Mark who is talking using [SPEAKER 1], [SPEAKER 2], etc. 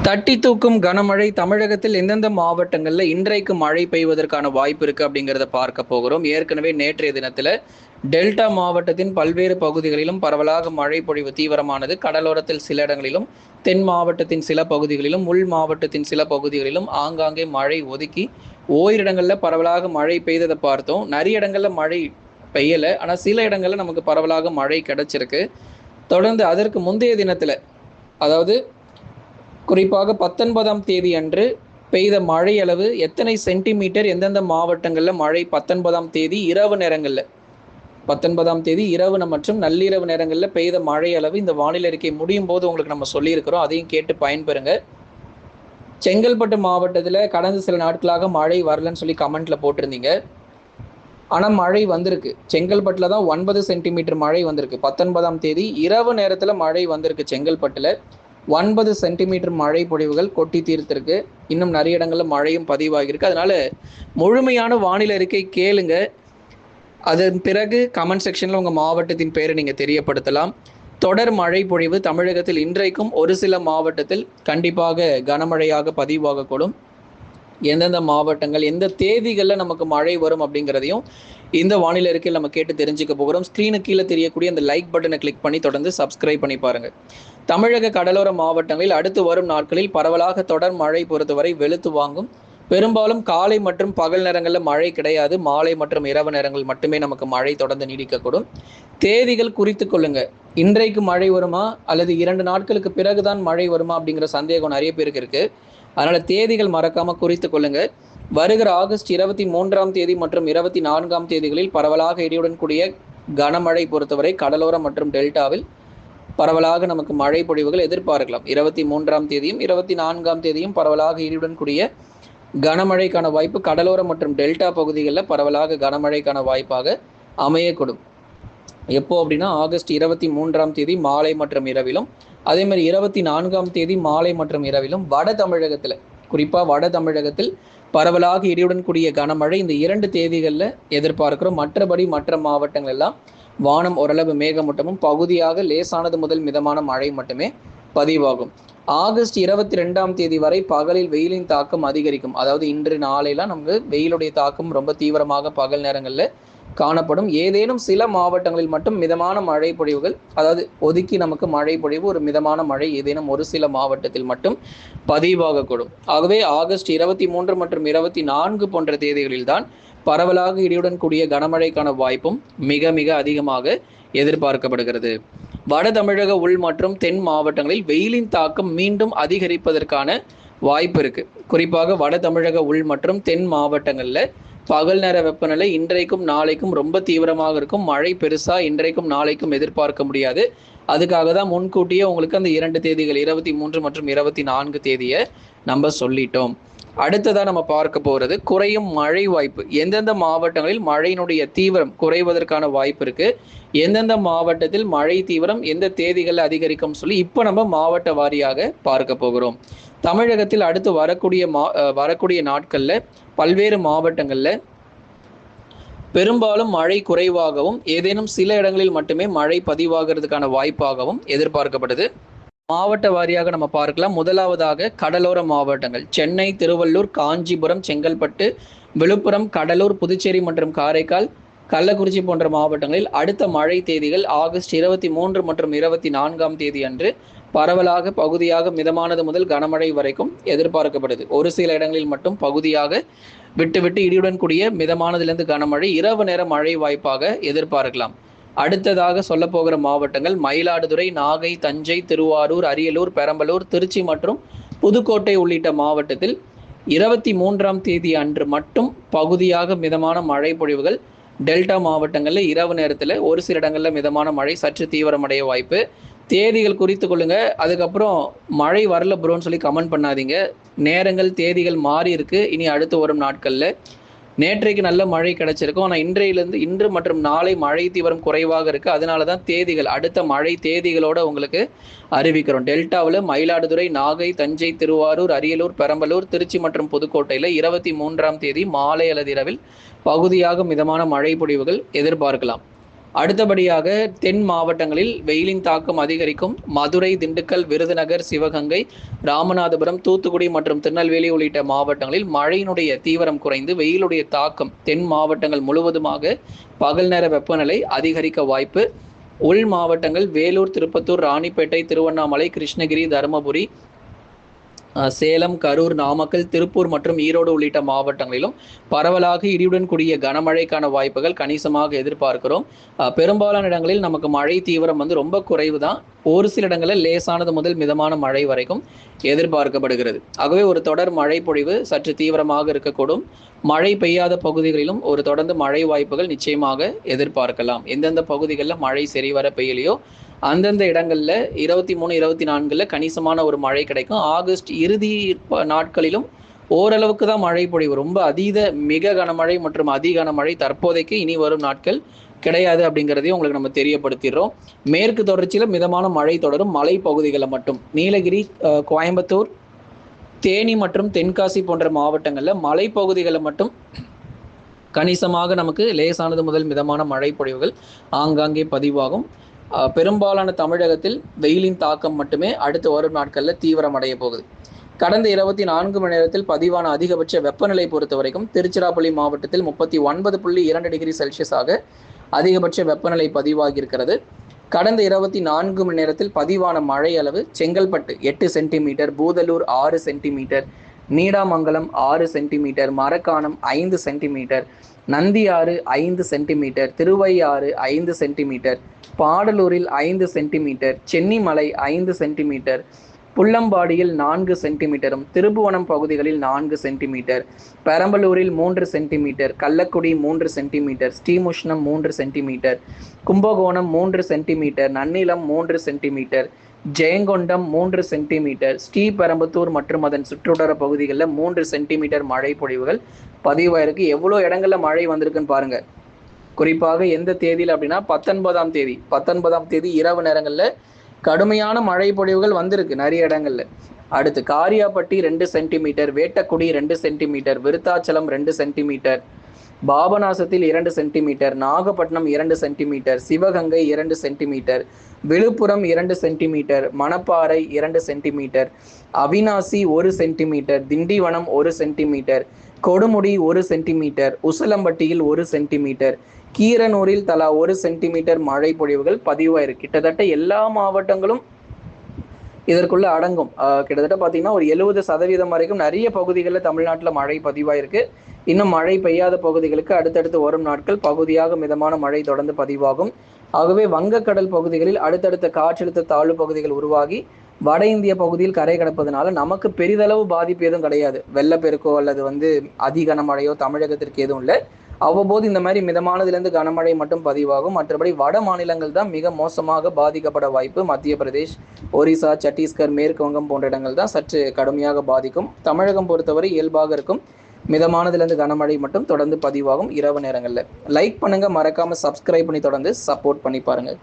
[SPEAKER 1] தட்டி தூக்கும் கனமழை தமிழகத்தில் எந்தெந்த மாவட்டங்கள்ல இன்றைக்கு மழை பெய்வதற்கான வாய்ப்பு இருக்கு அப்படிங்கிறத பார்க்க போகிறோம். ஏற்கனவே நேற்றைய தினத்துல டெல்டா மாவட்டத்தின் பல்வேறு பகுதிகளிலும் பரவலாக மழை பொழிவு தீவிரமானது. கடலோரத்தில் சில இடங்களிலும், தென் மாவட்டத்தின் சில பகுதிகளிலும், உள் மாவட்டத்தின் சில பகுதிகளிலும் ஆங்காங்கே மழை ஒதுக்கி ஓரிடங்கள்ல பரவலாக மழை பெய்ததை பார்த்தோம். நிறைய இடங்கள்ல மழை பெய்யல, ஆனா சில இடங்கள்ல நமக்கு பரவலாக மழை கிடைச்சிருக்கு. தொடர்ந்து அதற்கு முந்தைய தினத்துல, அதாவது குறிப்பாக 19ஆம் தேதி அன்று பெய்த மழை அளவு எத்தனை சென்டிமீட்டர், எந்தெந்த மாவட்டங்களில் மழை 19ஆம் தேதி இரவு நேரங்களில், 19ஆம் தேதி இரவு மற்றும் நள்ளிரவு நேரங்களில் பெய்த மழை அளவு இந்த வானிலை அறிக்கை முடியும் போது உங்களுக்கு நம்ம சொல்லியிருக்கிறோம். அதையும் கேட்டு பயன்பெறுங்க. செங்கல்பட்டு மாவட்டத்தில் கடந்த சில நாட்களாக மழை வரலன்னு சொல்லி கமெண்ட்ல போட்டிருந்தீங்க. ஆனால் மழை வந்திருக்கு. செங்கல்பட்டில் தான் 9 சென்டிமீட்டர் மழை வந்திருக்கு. 19ஆம் தேதி இரவு நேரத்தில் மழை வந்திருக்கு. செங்கல்பட்டில் 9 சென்டிமீட்டர் மழை பொழிவுகள் கொட்டி தீர்த்திருக்கு. இன்னும் நிறைய இடங்களில் மழையும் பதிவாகியிருக்கு. அதனால முழுமையான வானிலை அறிக்கை கேளுங்க. அதன் பிறகு கமெண்ட் செக்ஷனில் உங்கள் மாவட்டத்தின் பெயரை நீங்கள் தெரியப்படுத்தலாம். தொடர் மழை பொழிவு தமிழகத்தில் இன்றைக்கும் ஒரு சில மாவட்டத்தில் கண்டிப்பாக கனமழையாக பதிவாகக்கூடும். எந்தெந்த மாவட்டங்கள், எந்த தேதிகளில் நமக்கு மழை வரும் அப்படிங்கிறதையும் இந்த வானிலை அறிக்கையில் நம்ம கேட்டு தெரிஞ்சுக்க போகிறோம். ஸ்க்ரீனுக்கு கீழே தெரியக்கூடிய அந்த லைக் பட்டனை கிளிக் பண்ணி தொடர்ந்து சப்ஸ்கிரைப் பண்ணி பாருங்க. தமிழக கடலோர மாவட்டங்களில் அடுத்து வரும் நாட்களில் பரவலாக தொடர் மழை பொறுத்தவரை வெளுத்து வாங்கும். பெரும்பாலும் காலை மற்றும் பகல் நேரங்களில் மழை கிடையாது. மாலை மற்றும் இரவு நேரங்கள் மட்டுமே நமக்கு மழை தொடர்ந்து நீடிக்கக்கூடும். தேதிகள் குறித்து கொள்ளுங்க. இன்றைக்கு மழை வருமா அல்லது 2 நாட்களுக்கு பிறகுதான் மழை வருமா அப்படிங்கிற சந்தேகம் நிறைய பேருக்கு இருக்கு. அதனால தேதிகள் மறக்காம குறித்து கொள்ளுங்க. வருகிற ஆகஸ்ட் 23ஆம் தேதி மற்றும் 24ஆம் தேதிகளில் பரவலாக இடியுடன் கூடிய கனமழை பொறுத்தவரை கடலோரம் மற்றும் டெல்டாவில் பரவலாக நமக்கு மழை பொழிவுகள் எதிர்பார்க்கலாம். 23ஆம் தேதியும் 24ஆம் தேதியும் பரவலாக இடியுடன் கூடிய கனமழைக்கான வாய்ப்பு கடலோரம் மற்றும் டெல்டா பகுதிகளில் பரவலாக கனமழைக்கான வாய்ப்பாக அமையக்கூடும். எப்போ அப்படின்னா ஆகஸ்ட் 23ஆம் தேதி மாலை மற்றும் இரவிலும், அதே மாதிரி 24ஆம் தேதி மாலை மற்றும் இரவிலும் வட தமிழகத்தில், குறிப்பாக வட தமிழகத்தில் பரவலாக இடியுடன் கூடிய கனமழை இந்த 2 தேதிகளில் எதிர்பார்க்கிறோம். மற்றபடி மற்ற மாவட்டங்கள் எல்லாம் வானம் ஓரளவு மேகமூட்டமும் பகுதியாக லேசானது முதல் மிதமான மழை மட்டுமே பதிவாகும். ஆகஸ்ட் 22ஆம் தேதி வரை பகலில் வெயிலின் தாக்கம் அதிகரிக்கும். அதாவது இன்று நாளைலாம் நமக்கு வெயிலுடைய தாக்கம் ரொம்ப தீவிரமாக பகல் நேரங்களில் காணப்படும். ஏதேனும் சில மாவட்டங்களில் மட்டும் மிதமான மழை பொழிவுகள், அதாவது ஒதுக்கி நமக்கு மழை பொழிவு ஒரு மிதமான மழை ஏதேனும் ஒரு சில மாவட்டத்தில் மட்டும் பதிவாகக்கூடும். ஆகவே ஆகஸ்ட் 23 மற்றும் 24 போன்ற தேதிகளில் தான் பரவலாக இடியுடன் கூடிய கனமழைக்கான வாய்ப்பும் மிக மிக அதிகமாக எதிர்பார்க்கப்படுகிறது. வட தமிழக உள் மற்றும் தென் மாவட்டங்களில் வெயிலின் தாக்கம் மீண்டும் அதிகரிப்பதற்கான வாய்ப்பு இருக்கு. குறிப்பாக வட தமிழக உள் மற்றும் தென் மாவட்டங்களில் பகல் நேர வெப்பநிலை இன்றைக்கும் நாளைக்கும் ரொம்ப தீவிரமாக இருக்கும். மழை பெருசா இன்றைக்கும் நாளைக்கும் எதிர்பார்க்க முடியாது. அதுக்காக தான் முன்கூட்டியே உங்களுக்கு அந்த 2 தேதிகள் 23 மற்றும் 24 தேதியை நம்ம சொல்லிட்டோம். அடுத்ததான் நம்ம பார்க்க போறது குறையும் மழை வாய்ப்பு. எந்தெந்த மாவட்டங்களில் மழையினுடைய தீவிரம் குறைவதற்கான வாய்ப்பு இருக்கு, எந்தெந்த மாவட்டத்தில் மழை தீவிரம் எந்த தேதிகளில் அதிகரிக்கும் சொல்லி இப்போ நம்ம மாவட்ட வாரியாக பார்க்க போகிறோம். தமிழகத்தில் அடுத்து வரக்கூடிய நாட்கள்ல பல்வேறு மாவட்டங்கள்ல பெரும்பாலும் மழை குறைவாகவும் ஏதேனும் சில இடங்களில் மட்டுமே மழை பதிவாகிறதுக்கான வாய்ப்பாகவும் எதிர்பார்க்கப்படுது. மாவட்ட வாரியாக நம்ம பார்க்கலாம். முதலாவதாக கடலோர மாவட்டங்கள் சென்னை, திருவள்ளூர், காஞ்சிபுரம், செங்கல்பட்டு, விழுப்புரம், கடலூர், புதுச்சேரி மற்றும் காரைக்கால், கள்ளக்குறிச்சி போன்ற மாவட்டங்களில் அடுத்த மழை தேதிகள் ஆகஸ்ட் 23 மற்றும் 24ஆம் தேதி அன்று பரவலாக பகுதியாக மிதமானது முதல் கனமழை வரைக்கும் எதிர்பார்க்கப்படுது. ஒரு சில இடங்களில் மட்டும் பகுதியாக விட்டு விட்டு இடியுடன் கூடிய மிதமானதிலிருந்து கனமழை இரவு நேர மழை வாய்ப்பாக எதிர்பார்க்கலாம். அடுத்ததாக சொல்ல போகிற மாவட்டங்கள் மயிலாடுதுறை, நாகை, தஞ்சை, திருவாரூர், அரியலூர், பெரம்பலூர், திருச்சி மற்றும் புதுக்கோட்டை உள்ளிட்ட மாவட்டத்தில் 23ஆம் தேதி அன்று மட்டும் பகுதியாக மிதமான மழை பொழிவுகள். டெல்டா மாவட்டங்களில் இரவு நேரத்தில் ஒரு சில இடங்களில் மிதமான மழை சற்று தீவிரமடைய வாய்ப்பு. தேதிகள் குறித்து கொள்ளுங்க. அதுக்கப்புறம் மழை வரல ப்ரோன்னு சொல்லி கமெண்ட் பண்ணாதீங்க. நேரங்கள் தேதிகள் மாறி இருக்கு. இனி அடுத்து வரும் நாட்களில் நேற்றைக்கு நல்ல மழை கிடைச்சிருக்கும், ஆனால் இன்று மற்றும் நாளை மழை தீவிரம் குறைவாக இருக்கு. அதனால தான் தேதிகள் அடுத்த மழை தேதிகளோட உங்களுக்கு அறிவிக்கிறோம். டெல்டாவில் மயிலாடுதுறை, நாகை, தஞ்சை, திருவாரூர், அரியலூர், பெரம்பலூர், திருச்சி மற்றும் புதுக்கோட்டையில் 23ஆம் தேதி மாலை அல்லது இரவில் பகுதியாக மிதமான மழை பொழிவுகள் எதிர்பார்க்கலாம். அடுத்தபடியாக தென் மாவட்டங்களில் வெயிலின் தாக்கம் அதிகரிக்கும். மதுரை, திண்டுக்கல், விருதுநகர், சிவகங்கை, ராமநாதபுரம், தூத்துக்குடி மற்றும் திருநெல்வேலி உள்ளிட்ட மாவட்டங்களில் மழையினுடைய தீவிரம் குறைந்து வெயிலுடைய தாக்கம் தென் மாவட்டங்கள் முழுவதுமாக பகல் நேர வெப்பநிலை அதிகரிக்க வாய்ப்பு. உள் மாவட்டங்கள் வேலூர், திருப்பத்தூர், ராணிப்பேட்டை, திருவண்ணாமலை, கிருஷ்ணகிரி, தருமபுரி, சேலம், கரூர், நாமக்கல், திருப்பூர் மற்றும் ஈரோடு உள்ளிட்ட மாவட்டங்களிலும் பரவலாக இடியுடன் கூடிய கனமழைக்கான வாய்ப்புகள் கணிசமாக எதிர்பார்க்கிறோம். பெரும்பாலான இடங்களில் நமக்கு மழை தீவிரம் ரொம்ப குறைவு தான். ஒரு சில இடங்களில் லேசானது முதல் மிதமான மழை வரைக்கும் எதிர்பார்க்கப்படுகிறது. ஆகவே ஒரு தொடர் மழை பொழிவு சற்று தீவிரமாக இருக்கக்கூடும். மழை பெய்யாத பகுதிகளிலும் ஒரு தொடர்ந்து மழை வாய்ப்புகள் நிச்சயமாக எதிர்பார்க்கலாம். எந்தெந்த பகுதிகளில் மழை சரிவர பெய்யலையோ அந்தந்த இடங்கள்ல 23, 24 கணிசமான ஒரு மழை கிடைக்கும். ஆகஸ்ட் இறுதி நாட்களிலும் ஓரளவுக்கு தான் மழை பொழிவு. ரொம்ப மிக கனமழை மற்றும் அதி கனமழை தற்போதைக்கு இனி வரும் நாட்கள் கிடையாது அப்படிங்கிறதையும் உங்களுக்கு நம்ம தெரியப்படுத்திடுறோம். மேற்கு தொடர்ச்சியில் மிதமான மழை தொடரும். மலை பகுதிகளில் மட்டும் நீலகிரி, கோயம்புத்தூர், தேனி மற்றும் தென்காசி போன்ற மாவட்டங்களில் மலைப்பகுதிகளில் மட்டும் கணிசமாக நமக்கு லேசானது முதல் மிதமான மழை பொழிவுகள் ஆங்காங்கே பதிவாகும். பெரும்பாலான தமிழகத்தில் வெயிலின் தாக்கம் மட்டுமே அடுத்த வரும் நாட்களில் தீவிரமடைய போகுது. கடந்த 24 மணி நேரத்தில் பதிவான அதிகபட்ச வெப்பநிலை பொறுத்த வரைக்கும் திருச்சிராப்பள்ளி மாவட்டத்தில் 39.2 டிகிரி செல்சியஸாக அதிகபட்ச வெப்பநிலை பதிவாகி இருக்கிறது. கடந்த 24 மணி நேரத்தில் பதிவான மழை அளவு Chengalpattu 8 centimetre, Budalur 6 centimetre, Needamangalam 6 centimetre, Marakkanam 5 centimetre, Nandiyaru 5 centimetre, Thiruvaiyaru 5 centimetre, பாடலூரில் 5 சென்டிமீட்டர், சென்னிமலை 5 சென்டிமீட்டர், புள்ளம்பாடியில் 4 சென்டிமீட்டரும், திருப்புவனம் பகுதிகளில் 4 சென்டிமீட்டர், பெரம்பலூரில் 3 centimetre, Kallakudi 3 centimetre, Srimushnam 3 centimetre, Kumbakonam 3 centimetre, Nannilam 3 centimetre, Jayankondam 3 centimetre, Sriperumbudur மற்றும் அதன் சுற்றுவட்டார பகுதிகளில் 3 சென்டிமீட்டர் மழை பொழிவுகள் பதிவாயிருக்கு. எவ்வளோ இடங்கள்ல மழை வந்திருக்குன்னு பாருங்க. குறிப்பாக எந்த தேதியில் அப்படின்னா 19ஆம் தேதி இரவு நேரங்களில் கடுமையான மழை பொழிவுகள் வந்திருக்கு நிறைய இடங்கள்ல. அடுத்து Kariapatti 2 centimetre, Vettakudi 2 centimetre, Virudhachalam 2 centimetre, பாபநாசத்தில் 2 centimetre, Nagapattinam 2 centimetre, Sivaganga 2 centimetre, Villupuram 2 centimetre, Manapparai 2 centimetre, Avinashi 1 centimetre, Tindivanam 1 centimetre, Kodumudi 1 centimetre, உசிலம்பட்டியில் 1 சென்டிமீட்டர், கீரனூரில் தலா 1 சென்டிமீட்டர் மழை பொழிவுகள் பதிவாயிருக்கு. கிட்டத்தட்ட எல்லா மாவட்டங்களும் இதற்குள்ள அடங்கும். கிட்டத்தட்ட பார்த்தீங்கன்னா ஒரு 70% வரைக்கும் நிறைய பகுதிகளில் தமிழ்நாட்டில் மழை பதிவாயிருக்கு. இன்னும் மழை பெய்யாத பகுதிகளுக்கு அடுத்தடுத்து வரும் நாட்கள் பகுதியாக மிதமான மழை தொடர்ந்து பதிவாகும். ஆகவே வங்கக்கடல் பகுதிகளில் அடுத்தடுத்த காற்றழுத்த தாழ்வு பகுதிகள் உருவாகி வட இந்திய பகுதியில் கரை கடப்பதனால நமக்கு பெரிதளவு பாதிப்பு எதுவும் கிடையாது. வெள்ளப்பெருக்கோ அல்லது அதிகனமழையோ தமிழகத்திற்கு எதுவும் இல்லை. அவ்வப்போது இந்த மாதிரி மிதமானதிலிருந்து கனமழை மட்டும் பதிவாகும். மற்றபடி வட மாநிலங்கள் தான் மிக மோசமாக பாதிக்கப்பட வாய்ப்பு. மத்திய பிரதேஷ், ஒரிசா, சத்தீஸ்கர், மேற்கு வங்கம் போன்ற இடங்கள் தான் சற்று கடுமையாக பாதிக்கும். தமிழகம் பொறுத்தவரை இயல்பாக இருக்கும். மிதமானதிலிருந்து கனமழை மட்டும் தொடர்ந்து பதிவாகும் இரவு நேரங்களில். லைக் பண்ணுங்க, மறக்காம சப்ஸ்கிரைப் பண்ணி தொடர்ந்து சப்போர்ட் பண்ணி பாருங்க.